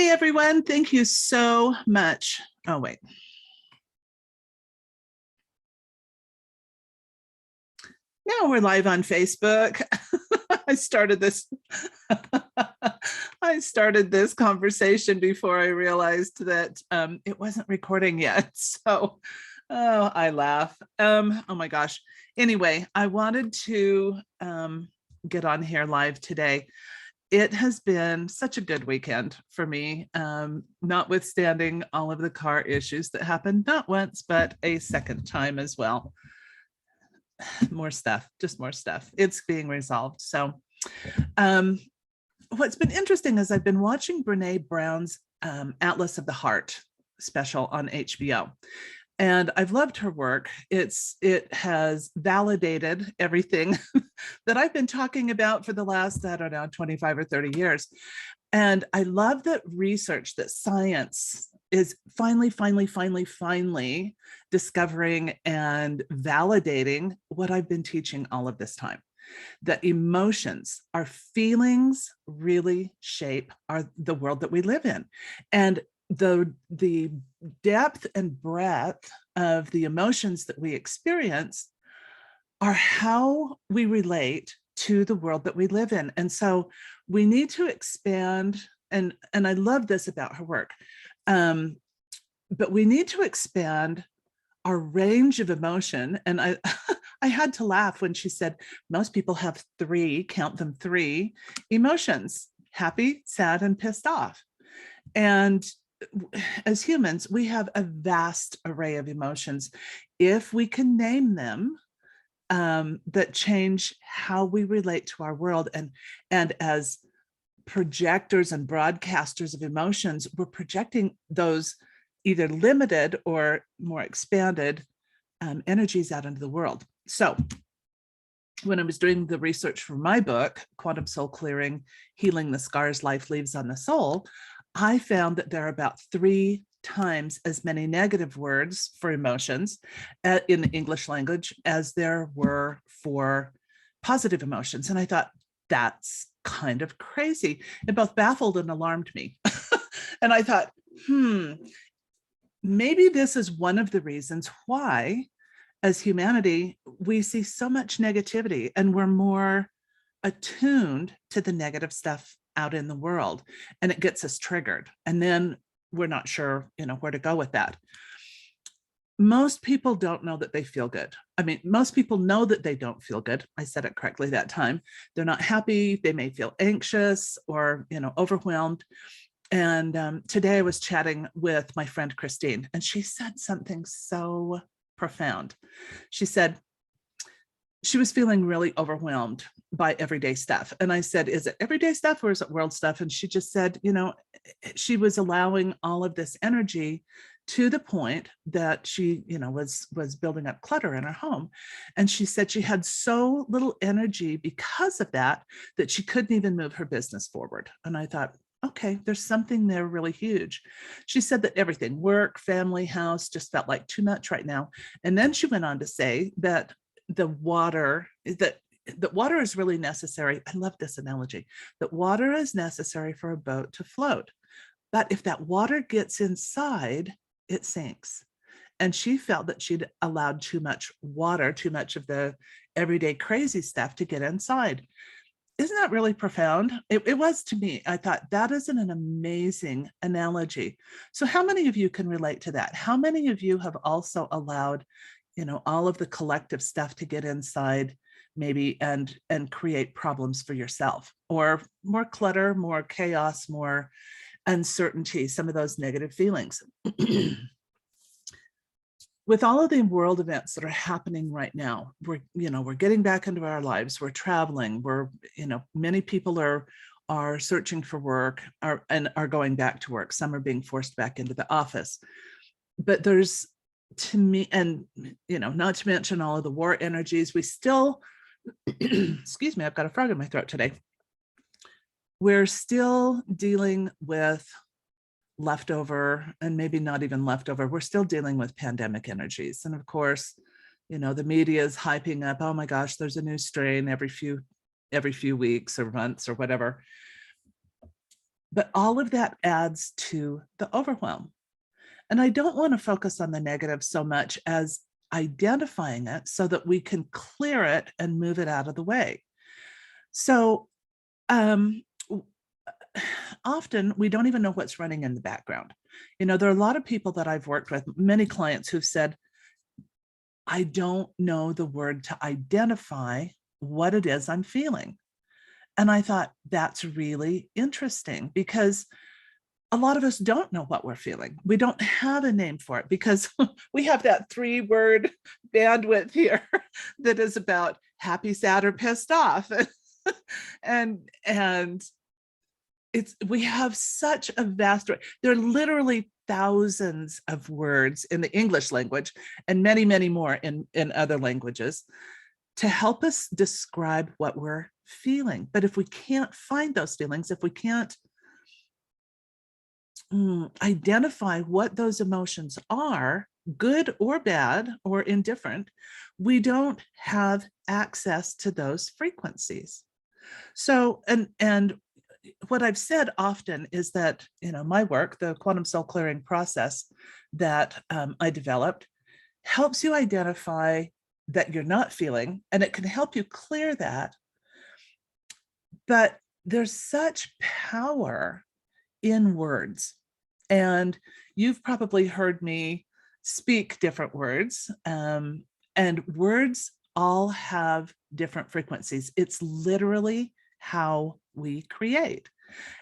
Hey, everyone. Thank you so much. Oh, wait. Now we're live on Facebook. I started this. I started this conversation before I realized that it wasn't recording yet. So, oh, I laugh. Oh my gosh. Anyway, I wanted to get on here live today. It has been such a good weekend for me, notwithstanding all of the car issues that happened, not once, but a second time as well. More stuff, just more stuff. It's being resolved. So what's been interesting is I've been watching Brene Brown's Atlas of the Heart special on HBO. And I've loved her work. It has validated everything that I've been talking about for the last, I don't know, 25 or 30 years. And I love that research, that science is finally discovering and validating what I've been teaching all of this time. That emotions, our feelings really shape the world that we live in. And the depth and breadth of the emotions that we experience are how we relate to the world that we live in. And so we need to expand, and I love this about her work, but we need to expand our range of emotion. And I I had to laugh when she said most people have three, count them, three emotions: happy, sad, and pissed off. And as humans, we have a vast array of emotions. If we can name them, that change how we relate to our world. And as projectors and broadcasters of emotions, we're projecting those either limited or more expanded energies out into the world. So when I was doing the research for my book, Quantum Soul Clearing, Healing the Scars Life Leaves on the Soul, I found that there are about 3 times as many negative words for emotions in the English language as there were for positive emotions. And I thought, that's kind of crazy. It both baffled and alarmed me. And I thought, maybe this is one of the reasons why, as humanity, we see so much negativity and we're more attuned to the negative stuff out in the world, and it gets us triggered. And then we're not sure, where to go with that. Most people don't know that they feel good. I mean, most people know that they don't feel good. I said it correctly that time. They're not happy. They may feel anxious or, overwhelmed. And today I was chatting with my friend Christine, and she said something so profound. She said she was feeling really overwhelmed by everyday stuff. And I said, is it everyday stuff or is it world stuff? And she just said, she was allowing all of this energy to the point that she, was building up clutter in her home. And she said she had so little energy because of that she couldn't even move her business forward. And I thought, okay, there's something there really huge. She said that everything, work, family, house, just felt like too much right now. And then she went on to say that the water is really necessary. I love this analogy, that water is necessary for a boat to float. But if that water gets inside, it sinks. And she felt that she'd allowed too much water, too much of the everyday crazy stuff to get inside. Isn't that really profound? It was to me. I thought that is an amazing analogy. So how many of you can relate to that? How many of you have also allowed, all of the collective stuff to get inside maybe and create problems for yourself, or more clutter, more chaos, more uncertainty, some of those negative feelings? With all of the world events that are happening right now, we're getting back into our lives, we're traveling, many people are searching for work and are going back to work. Some are being forced back into the office. But there's, to me, and not to mention all of the war energies, we still, excuse me, I've got a frog in my throat today. We're still dealing with leftover, and maybe not even leftover, we're still dealing with pandemic energies. And of course, the media is hyping up, oh my gosh, there's a new strain every few weeks or months or whatever. But all of that adds to the overwhelm. And I don't want to focus on the negative so much as identifying it so that we can clear it and move it out of the way. So um, often we don't even know what's running in the background. There are a lot of people that I've worked with, many clients who've said, I don't know the word to identify what it is I'm feeling. And I thought that's really interesting because a lot of us don't know what we're feeling. We don't have a name for it because we have that 3-word bandwidth here that is about happy, sad, or pissed off. and we have such a vast, there are literally thousands of words in the English language and many, many more in other languages to help us describe what we're feeling. But if we can't find those feelings, if we can't identify what those emotions are, good or bad or indifferent, we don't have access to those frequencies. So, and what I've said often is that, my work, the quantum soul clearing process that I developed, helps you identify that you're not feeling, and it can help you clear that. But there's such power in words. And you've probably heard me speak different words, and words all have different frequencies. It's literally how we create.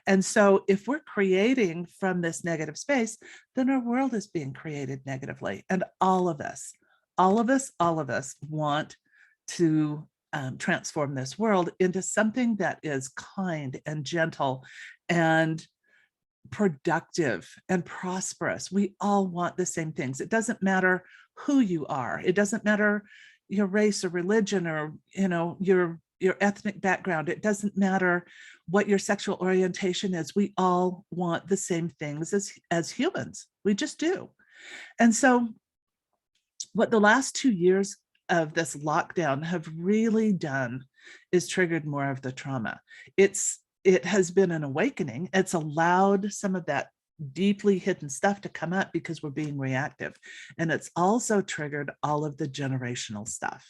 And so if we're creating from this negative space, then our world is being created negatively. And all of us want to transform this world into something that is kind and gentle and productive and prosperous. We all want the same things. It doesn't matter who you are. It doesn't matter your race or religion or, your ethnic background. It doesn't matter what your sexual orientation is. We all want the same things as humans. We just do. And so what the last 2 years of this lockdown have really done is triggered more of the trauma. It has been an awakening. It's allowed some of that deeply hidden stuff to come up because we're being reactive. And it's also triggered all of the generational stuff,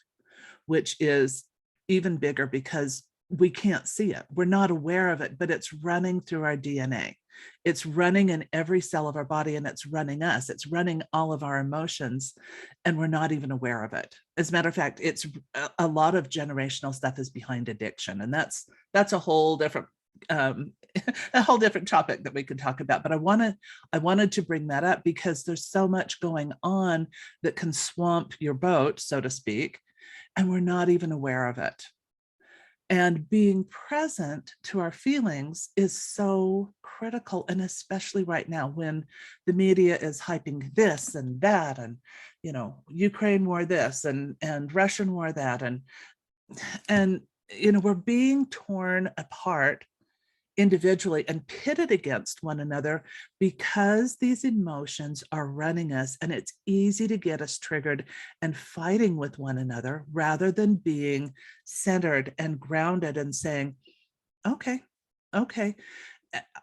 which is even bigger because we can't see it. We're not aware of it, but it's running through our DNA. It's running in every cell of our body, and it's running us. It's running all of our emotions, and we're not even aware of it. As a matter of fact, it's a lot of generational stuff is behind addiction, and that's a whole different a whole different topic that we could talk about. But I wanted to bring that up because there's so much going on that can swamp your boat, so to speak, and we're not even aware of it. And being present to our feelings is so critical, and especially right now when the media is hyping this and that, and Ukraine war this and Russian war that, and we're being torn apart individually and pitted against one another because these emotions are running us, and it's easy to get us triggered and fighting with one another rather than being centered and grounded and saying, okay,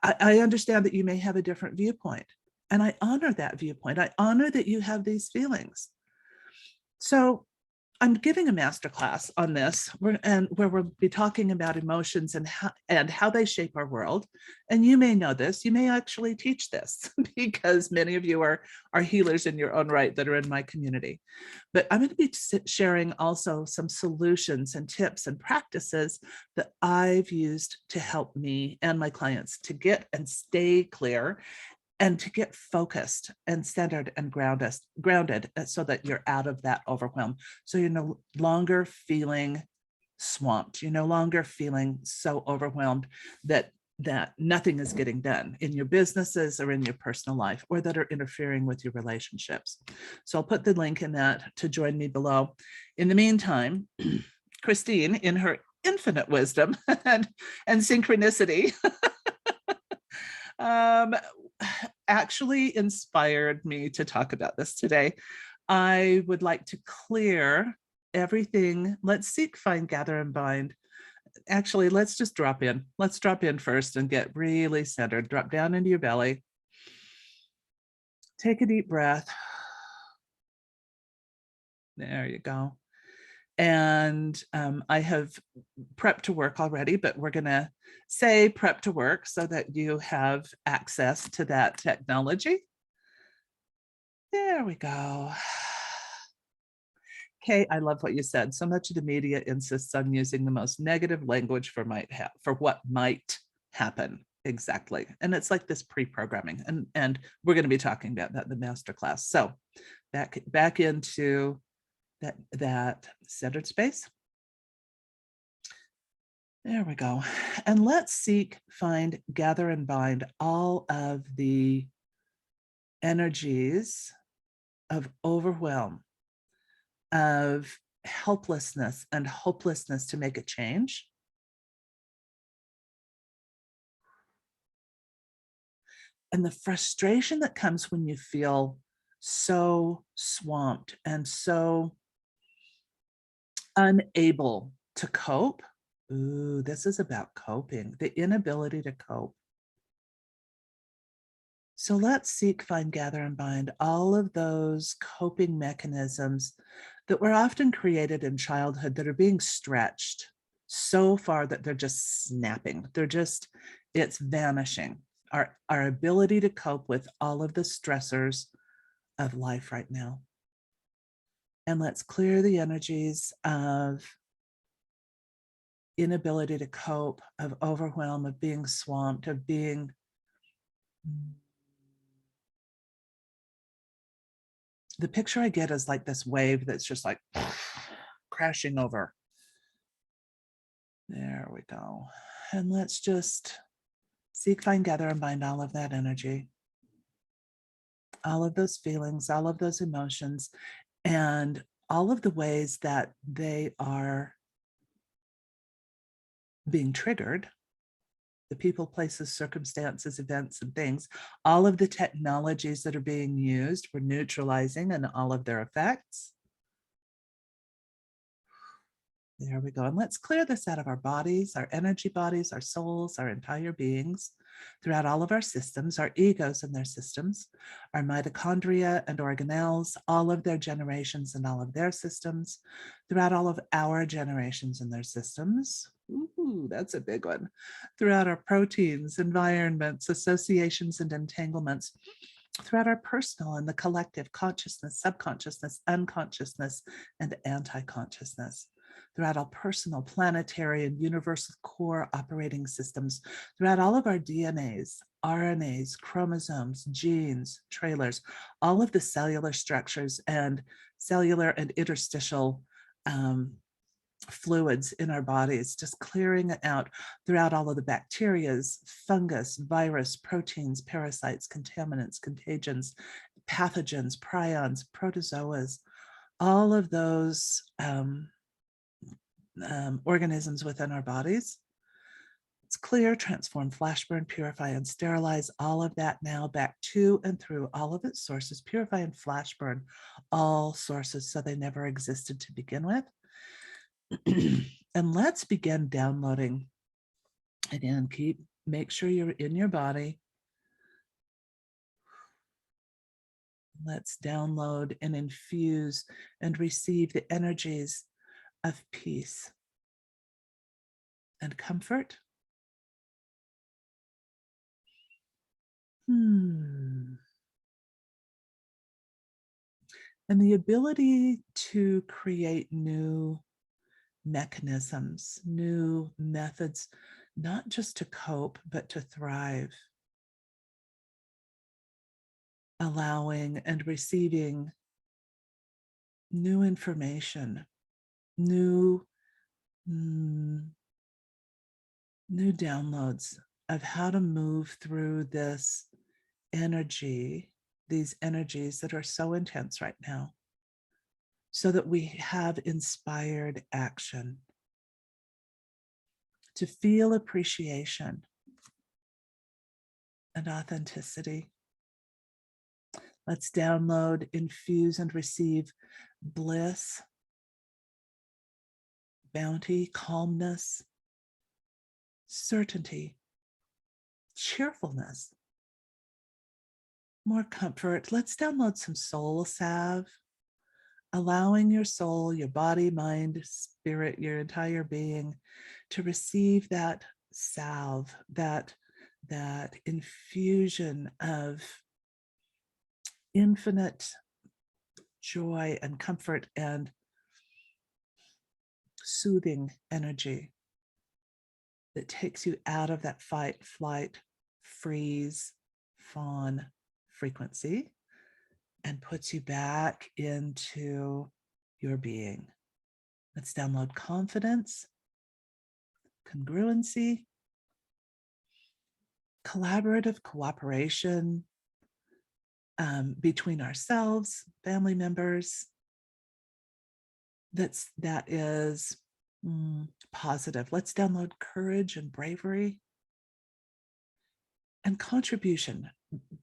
I understand that you may have a different viewpoint, and I honor that viewpoint. I honor that you have these feelings. So I'm giving a masterclass on this, where we'll be talking about emotions and how they shape our world. And you may know this, you may actually teach this because many of you are healers in your own right that are in my community. But I'm going to be sharing also some solutions and tips and practices that I've used to help me and my clients to get and stay clear and to get focused and centered and grounded so that you're out of that overwhelm. So you're no longer feeling swamped. You're no longer feeling so overwhelmed that nothing is getting done in your businesses or in your personal life, or that are interfering with your relationships. So I'll put the link in that to join me below. In the meantime, Christine, in her infinite wisdom and synchronicity, actually inspired me to talk about this today. I would like to clear everything. Let's seek, find, gather, and bind Actually, let's just drop in. Let's drop in first and get really centered. Drop down into your belly. Take a deep breath. There you go. And I have prep to work already, but we're going to say prep to work so that you have access to that technology. There we go. Kay, I love what you said. So much of the media insists on using the most negative language for what might happen. Exactly. And it's like this pre-programming. And we're going to be talking about that in the masterclass. So back into that centered space. There we go. And let's seek, find, gather, and bind all of the energies of overwhelm, of helplessness and hopelessness to make a change. And the frustration that comes when you feel so swamped and so unable to cope. Ooh, this is about coping, the inability to cope. So let's seek, find, gather, and bind all of those coping mechanisms that were often created in childhood that are being stretched so far that they're just snapping. It's vanishing. Our ability to cope with all of the stressors of life right now. And let's clear the energies of inability to cope, of overwhelm, of being swamped, of being the picture I get is like this wave that's just like crashing over. There we go. And let's just seek, find, gather, and bind all of that energy, all of those feelings, all of those emotions, and all of the ways that they are being triggered, the people, places, circumstances, events, and things, all of the technologies that are being used for neutralizing and all of their effects. There we go. And let's clear this out of our bodies, our energy bodies, our souls, our entire beings, throughout all of our systems, our egos and their systems, our mitochondria and organelles, all of their generations and all of their systems, throughout all of our generations and their systems. Ooh, that's a big one. Throughout our proteins, environments, associations, and entanglements, throughout our personal and the collective consciousness, subconsciousness, unconsciousness, and anti-consciousness, throughout all personal, planetary, and universal core operating systems, throughout all of our DNAs, RNAs, chromosomes, genes, trailers, all of the cellular structures and cellular and interstitial fluids in our bodies, just clearing it out throughout all of the bacterias, fungus, virus, proteins, parasites, contaminants, contagions, pathogens, prions, protozoas, all of those organisms within our bodies. It's clear, transform, flash burn, purify, and sterilize all of that now back to and through all of its sources, purify and flash burn all sources so they never existed to begin with. And let's begin downloading. Again, make sure you're in your body. Let's download and infuse and receive the energies of peace and comfort. And the ability to create new mechanisms, new methods, not just to cope, but to thrive. Allowing and receiving new information, new downloads of how to move through this energy, these energies that are so intense right now, so that we have inspired action, to feel appreciation and authenticity. Let's download, infuse, and receive bliss, bounty, calmness, certainty, cheerfulness, more comfort. Let's download some soul salve, allowing your soul, your body, mind, spirit, your entire being to receive that salve, that infusion of infinite joy and comfort and soothing energy that takes you out of that fight, flight, freeze, fawn frequency and puts you back into your being. Let's download confidence, congruency, collaborative cooperation between ourselves, family members. That is positive. Let's download courage and bravery and contribution,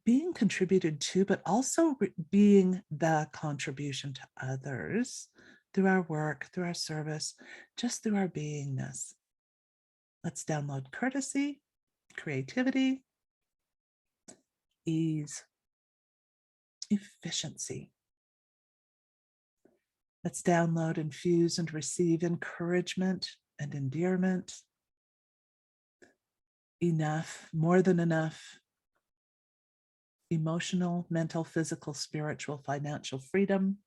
being contributed to, but also being the contribution to others through our work, through our service, just through our beingness. Let's download courtesy, creativity, ease, efficiency. Let's download, infuse, and receive encouragement and endearment. Enough, more than enough. Emotional, mental, physical, spiritual, financial freedom.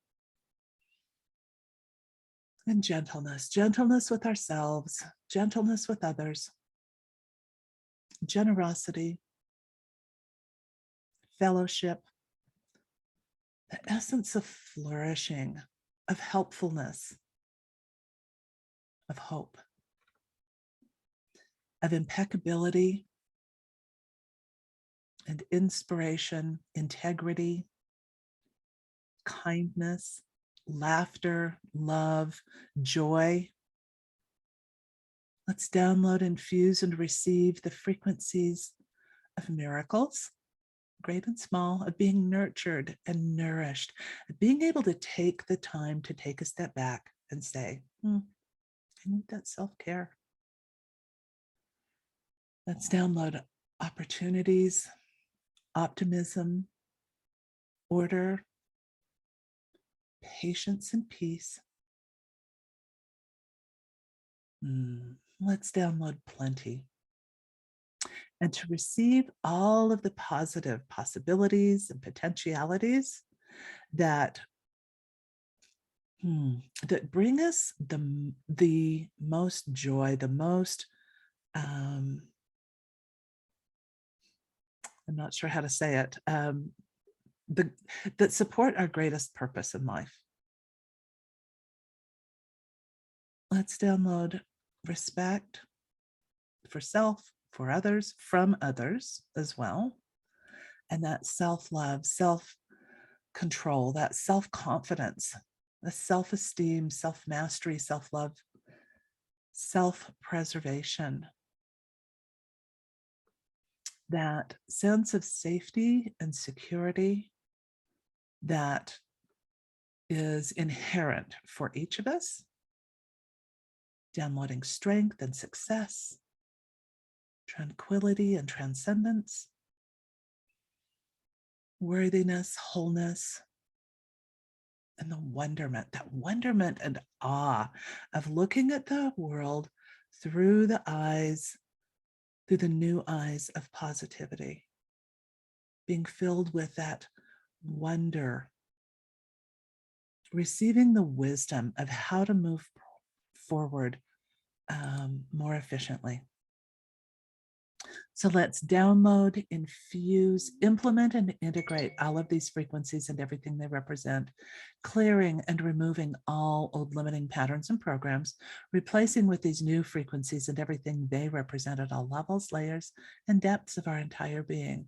And gentleness, gentleness with ourselves, gentleness with others, generosity, fellowship, the essence of flourishing, of helpfulness, of hope, of impeccability and inspiration, integrity, kindness, laughter, love, joy. Let's download, infuse, and receive the frequencies of miracles, great and small, of being nurtured and nourished, of being able to take the time to take a step back and say, I need that self-care. Let's download opportunities, optimism, order, patience, and peace. Let's download plenty. And to receive all of the positive possibilities and potentialities that that bring us the most joy, the most, I'm not sure how to say it, that support our greatest purpose in life. Let's download respect for self, for others, from others as well. And that self-love, self-control, that self-confidence, the self-esteem, self-mastery, self-love, self-preservation, that sense of safety and security that is inherent for each of us, downloading strength and success, tranquility and transcendence, worthiness, wholeness, and the wonderment, that wonderment and awe of looking at the world through the new eyes of positivity, being filled with that wonder, receiving the wisdom of how to move forward more efficiently. So let's download, infuse, implement, and integrate all of these frequencies and everything they represent, clearing and removing all old limiting patterns and programs, replacing with these new frequencies and everything they represent at all levels, layers, and depths of our entire being.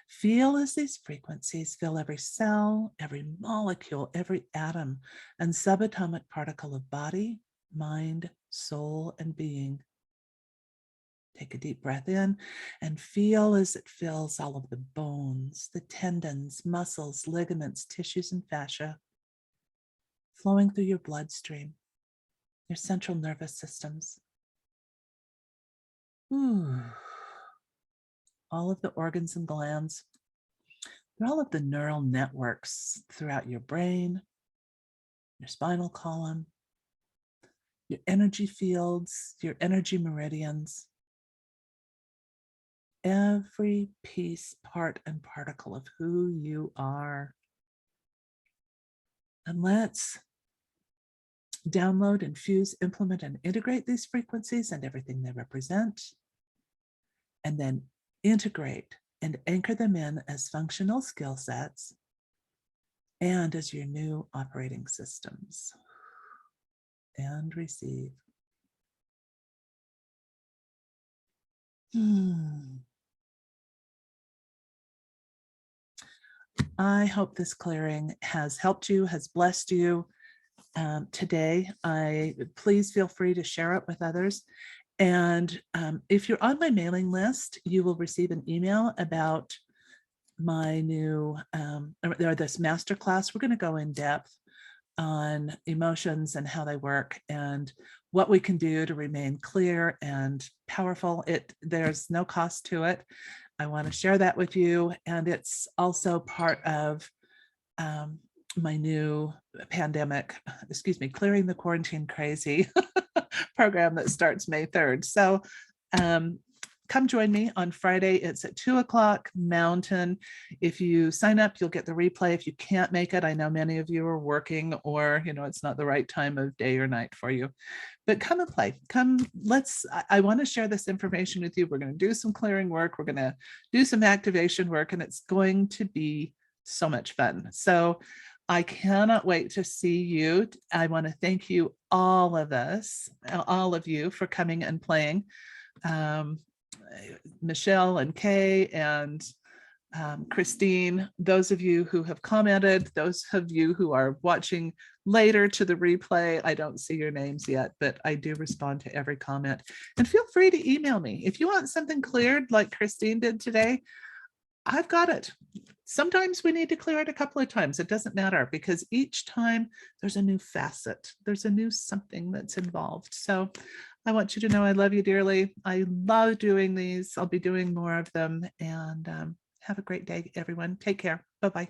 Feel as these frequencies fill every cell, every molecule, every atom, and subatomic particle of body, mind, soul, and being. Take a deep breath in and feel as it fills all of the bones, the tendons, muscles, ligaments, tissues, and fascia, flowing through your bloodstream, your central nervous systems, Ooh. All of the organs and glands, through all of the neural networks throughout your brain, your spinal column, your energy fields, your energy meridians, every piece, part, and particle of who you are. And let's download, infuse, implement, and integrate these frequencies and everything they represent, and then integrate and anchor them in as functional skill sets and as your new operating systems. And receive. I hope this clearing has helped you, has blessed you today. Please feel free to share it with others. And if you're on my mailing list, you will receive an email about my new, or this masterclass. We're going to go in depth on emotions and how they work and what we can do to remain clear and powerful. There's no cost to it. I want to share that with you. And it's also part of my new Clearing the Quarantine Crazy program that starts May 3rd. So come join me on Friday. It's at 2:00 Mountain. If you sign up, you'll get the replay. If you can't make it, I know many of you are working or, it's not the right time of day or night for you, but come and play. I want to share this information with you. We're going to do some clearing work. We're going to do some activation work, and it's going to be so much fun. So I cannot wait to see you. I want to thank you, all of you, for coming and playing. Michelle and Kay and Christine, those of you who have commented, those of you who are watching later to the replay, I don't see your names yet, but I do respond to every comment. And feel free to email me. If you want something cleared like Christine did today, I've got it. Sometimes we need to clear it a couple of times. It doesn't matter, because each time there's a new facet. There's a new something that's involved. So I want you to know I love you dearly. I love doing these. I'll be doing more of them. And have a great day, everyone. Take care. Bye-bye.